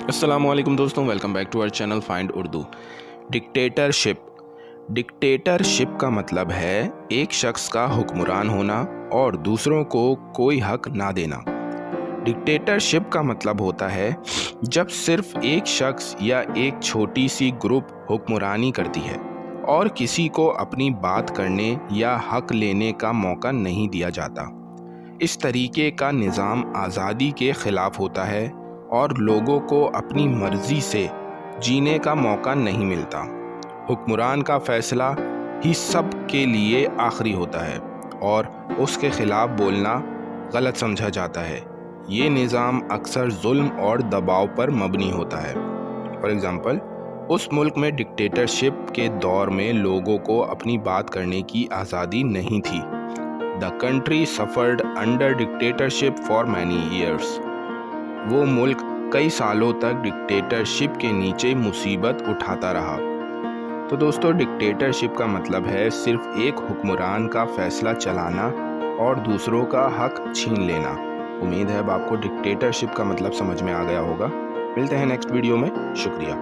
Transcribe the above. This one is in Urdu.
السلام علیکم دوستوں، welcome back to our channel find Urdu. Dictatorship کا مطلب ہے ایک شخص کا حکمران ہونا اور دوسروں کو کوئی حق نہ دینا۔ ڈکٹیٹرشپ کا مطلب ہوتا ہے جب صرف ایک شخص یا ایک چھوٹی سی گروپ حکمرانی کرتی ہے اور کسی کو اپنی بات کرنے یا حق لینے کا موقع نہیں دیا جاتا۔ اس طریقے کا نظام آزادی کے خلاف ہوتا ہے اور لوگوں کو اپنی مرضی سے جینے کا موقع نہیں ملتا۔ حکمران کا فیصلہ ہی سب کے لیے آخری ہوتا ہے اور اس کے خلاف بولنا غلط سمجھا جاتا ہے۔ یہ نظام اکثر ظلم اور دباؤ پر مبنی ہوتا ہے۔ فار ایگزامپل، اس ملک میں ڈکٹیٹرشپ کے دور میں لوگوں کو اپنی بات کرنے کی آزادی نہیں تھی۔ The country suffered under dictatorship for many years۔ وہ ملک کئی سالوں تک ڈکٹیٹرشپ کے نیچے مصیبت اٹھاتا رہا۔ تو دوستو، ڈکٹیٹرشپ کا مطلب ہے صرف ایک حکمران کا فیصلہ چلانا اور دوسروں کا حق چھین لینا۔ امید ہے اب آپ کو ڈکٹیٹرشپ کا مطلب سمجھ میں آ گیا ہوگا۔ ملتے ہیں نیکسٹ ویڈیو میں، شکریہ۔